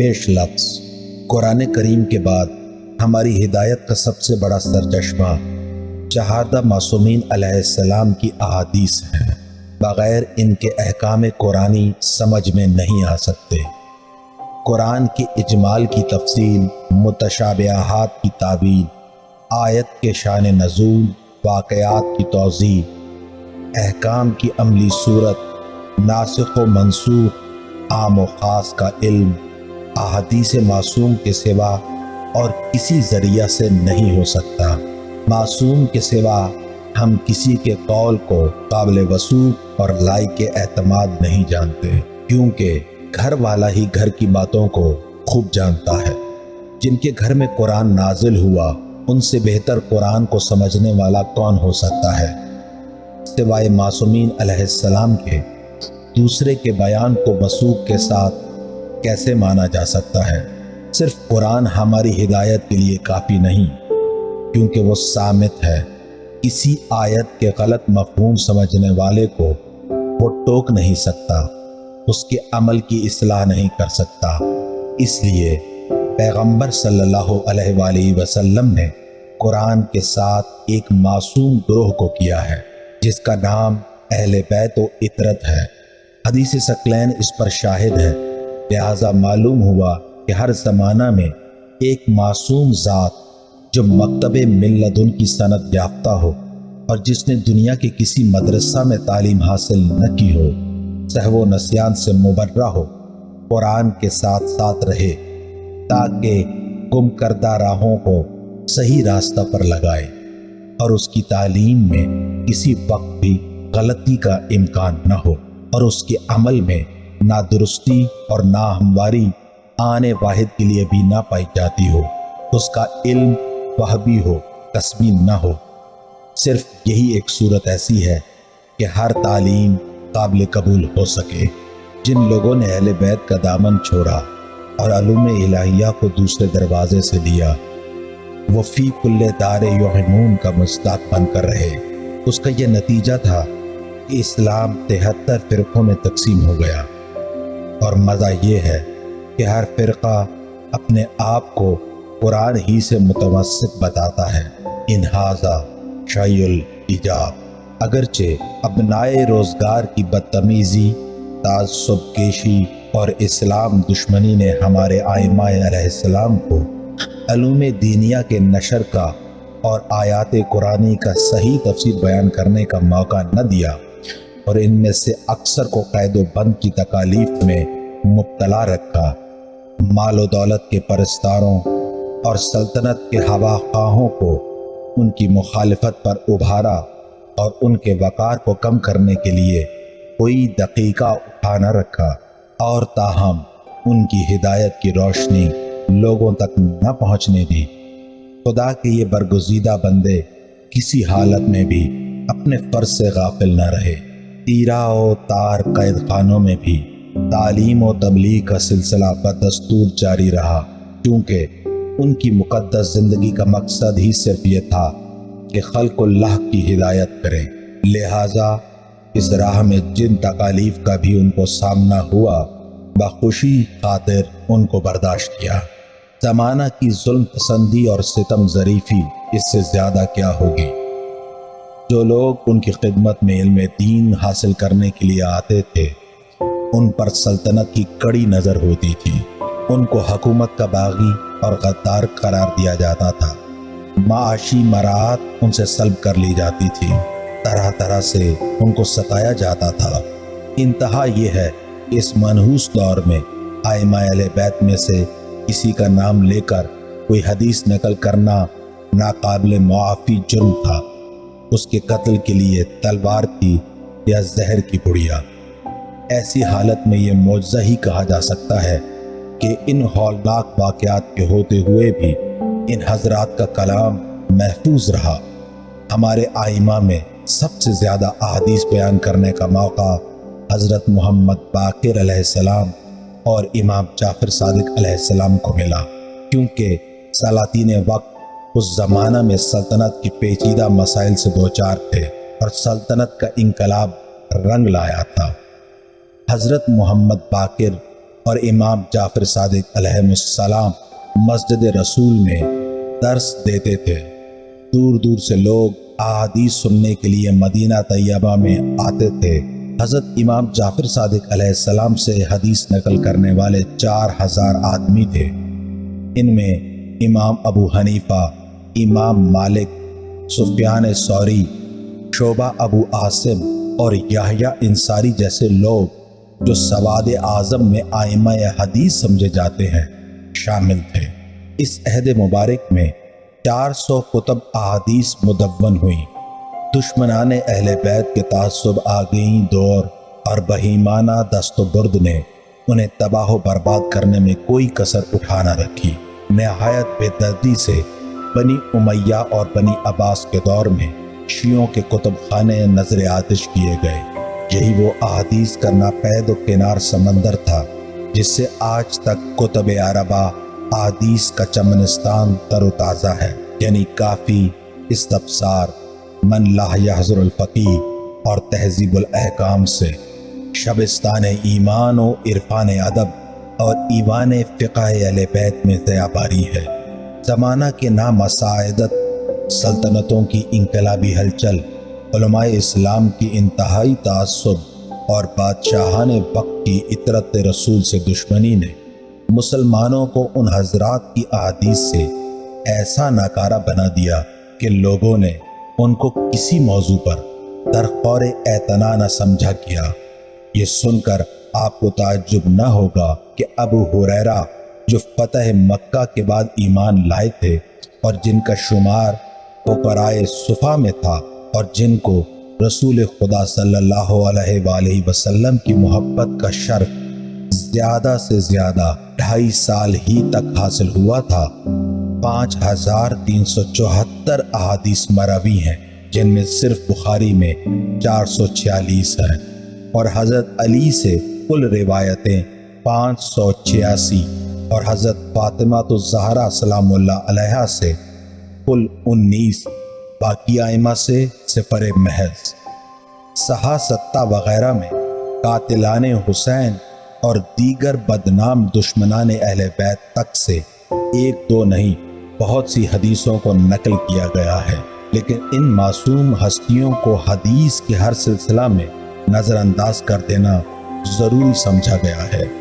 پیش لفظ قرآن کریم کے بعد ہماری ہدایت کا سب سے بڑا سرچشمہ چہاردہ معصومین علیہ السلام کی احادیث ہیں۔ بغیر ان کے احکام قرآنی سمجھ میں نہیں آ سکتے۔ قرآن کی اجمال کی تفصیل، متشابہات کی تعویل، آیت کے شان نزول، واقعات کی توضیح، احکام کی عملی صورت، ناسخ و منسوخ، عام و خاص کا علم احادیث معصوم کے سوا اور کسی ذریعہ سے نہیں ہو سکتا۔ معصوم کے سوا ہم کسی کے قول کو قابل وثوق اور لائق اعتماد نہیں جانتے، کیونکہ گھر والا ہی گھر کی باتوں کو خوب جانتا ہے۔ جن کے گھر میں قرآن نازل ہوا ان سے بہتر قرآن کو سمجھنے والا کون ہو سکتا ہے؟ سوائے معصومین علیہ السلام کے دوسرے کے بیان کو وثوق کے ساتھ کیسے مانا جا سکتا ہے؟ صرف قرآن ہماری ہدایت کے لیے کافی نہیں، کیونکہ وہ صامت ہے۔ کسی آیت کے غلط مفہوم سمجھنے والے کو وہ ٹوک نہیں سکتا، اس کے عمل کی اصلاح نہیں کر سکتا۔ اس لیے پیغمبر صلی اللہ علیہ وآلہ وسلم نے قرآن کے ساتھ ایک معصوم گروہ کو کیا ہے، جس کا نام اہل بیت و عطرت ہے۔ حدیث ثقلین اس پر شاہد ہے، لہذا معلوم ہوا کہ ہر زمانہ میں ایک معصوم ذات جو مکتب من لدن کی سند یافتہ ہو اور جس نے دنیا کے کسی مدرسہ میں تعلیم حاصل نہ کی ہو، سہو و نسیان سے مبرہ ہو، قرآن کے ساتھ ساتھ رہے تاکہ گم کردہ راہوں کو صحیح راستہ پر لگائے اور اس کی تعلیم میں کسی وقت بھی غلطی کا امکان نہ ہو اور اس کے عمل میں نادرستی اور ناہمواری آنے واحد کے لیے بھی نہ پائی جاتی ہو، اس کا علم وہبی ہو، کسبی نہ ہو۔ صرف یہی ایک صورت ایسی ہے کہ ہر تعلیم قابل قبول ہو سکے۔ جن لوگوں نے اہل بیت کا دامن چھوڑا اور علوم الہیہ کو دوسرے دروازے سے لیا، وہ فی کل دار یوہنون کا مصداق بن کر رہے۔ اس کا یہ نتیجہ تھا کہ اسلام 73 فرقوں میں تقسیم ہو گیا، اور مزہ یہ ہے کہ ہر فرقہ اپنے آپ کو قرآن ہی سے متمسک بتاتا ہے۔ ان ھذا شیء العجاب۔ اگرچہ ابنائے روزگار کی بدتمیزی، تعصب کیشی اور اسلام دشمنی نے ہمارے ائمہ علیہ السلام کو علوم دینیہ کے نشر کا اور آیات قرآنی کا صحیح تفسیر بیان کرنے کا موقع نہ دیا، اور ان میں سے اکثر کو قید و بند کی تکالیف میں مبتلا رکھا۔ مال و دولت کے پرستاروں اور سلطنت کے ہوا خواہوں کو ان کی مخالفت پر ابھارا اور ان کے وقار کو کم کرنے کے لیے کوئی دقیقہ اٹھا نہ رکھا، اور تاہم ان کی ہدایت کی روشنی لوگوں تک نہ پہنچنے دی۔ خدا کے یہ برگزیدہ بندے کسی حالت میں بھی اپنے فرض سے غافل نہ رہے۔ تیرا و تار قید خانوں میں بھی تعلیم و تبلیغ کا سلسلہ بدستور جاری رہا، کیونکہ ان کی مقدس زندگی کا مقصد ہی صرف یہ تھا کہ خلق اللہ کی ہدایت کریں۔ لہٰذا اس راہ میں جن تکالیف کا بھی ان کو سامنا ہوا، بخوشی خاطر ان کو برداشت کیا۔ زمانہ کی ظلم پسندی اور ستم ظریفی اس سے زیادہ کیا ہوگی۔ جو لوگ ان کی خدمت میں علم دین حاصل کرنے کے لیے آتے تھے، ان پر سلطنت کی کڑی نظر ہوتی تھی، ان کو حکومت کا باغی اور غدار قرار دیا جاتا تھا، معاشی مراعات ان سے سلب کر لی جاتی تھی، طرح طرح سے ان کو ستایا جاتا تھا۔ انتہا یہ ہے کہ اس منحوس دور میں ائمہ اہل بیت میں سے کسی کا نام لے کر کوئی حدیث نقل کرنا ناقابل معافی جرم تھا۔ اس کے قتل کے لیے تلوار تھی یا زہر کی پڑیا۔ ایسی حالت میں یہ معجزہ ہی کہا جا سکتا ہے کہ ان ہولناک واقعات کے ہوتے ہوئے بھی ان حضرات کا کلام محفوظ رہا۔ ہمارے ائمہ میں سب سے زیادہ احادیث بیان کرنے کا موقع حضرت محمد باقر علیہ السلام اور امام جعفر صادق علیہ السلام کو ملا، کیونکہ سلاطین وقت اس زمانہ میں سلطنت کی پیچیدہ مسائل سے دوچار تھے اور سلطنت کا انقلاب رنگ لایا تھا۔ حضرت محمد باقر اور امام جعفر صادق علیہ السلام مسجد رسول میں درس دیتے تھے۔ دور دور سے لوگ احادیث سننے کے لیے مدینہ طیبہ میں آتے تھے۔ حضرت امام جعفر صادق علیہ السلام سے حدیث نقل کرنے والے 4000 آدمی تھے۔ ان میں امام ابو حنیفہ، امام مالک، سفیان ثوری، شعبہ ابو عاصم اور یحییٰ انصاری جیسے لوگ جو سواد اعظم میں ائمہ حدیث سمجھے جاتے ہیں شامل تھے۔ اس عہد مبارک میں 400 کتب احادیث مدون ہوئیں۔ دشمنان اہل بیت کے تعصب آگئی دور اور بہیمانہ دست و برد نے انہیں تباہ و برباد کرنے میں کوئی کسر اٹھا نہ رکھی۔ نہایت بے دردی سے بنی امیہ اور بنی عباس کے دور میں شیعوں کے کتب خانے نظر آتش کیے گئے۔ یہی وہ احادیث کا ناپید و کنار سمندر تھا جس سے آج تک کتب عربہ احادیث کا چمنستان تر و تازہ ہے، یعنی کافی، استبصار، من لا یحضر الفقیہ اور تہذیب الاحکام سے شبستان ایمان و عرفان ادب اور ایوان فقہ اہل بیت میں ضیاء باری ہے۔ زمانہ کے نامساعدت، سلطنتوں کی انقلابی ہلچل، علماء اسلام کی انتہائی تعصب اور بادشاہان وقت کی اطرت رسول سے دشمنی نے مسلمانوں کو ان حضرات کی احادیث سے ایسا ناکارہ بنا دیا کہ لوگوں نے ان کو کسی موضوع پر درخور اعتنا نہ سمجھا کیا۔ یہ سن کر آپ کو تعجب نہ ہوگا کہ ابو ہریرہ جو فتح مکہ کے بعد ایمان لائے تھے اور جن کا شمار فقراء صفا میں تھا اور جن کو رسول خدا صلی اللہ علیہ وآلہ وسلم کی محبت کا شرف زیادہ سے زیادہ 2.5 سال ہی تک حاصل ہوا تھا، 5374 احادیث مروی ہیں، جن میں صرف بخاری میں 446 ہیں، اور حضرت علی سے کل روایتیں 586 اور حضرت فاطمہ الزہرا سلام اللہ علیہا سے کل 19، باقی ائمہ سے 0 محض۔ صحا ستہ وغیرہ میں قاتلان حسین اور دیگر بدنام دشمنان اہل بیت تک سے 1-2 نہیں، بہت سی حدیثوں کو نقل کیا گیا ہے، لیکن ان معصوم ہستیوں کو حدیث کے ہر سلسلہ میں نظر انداز کر دینا ضروری سمجھا گیا ہے۔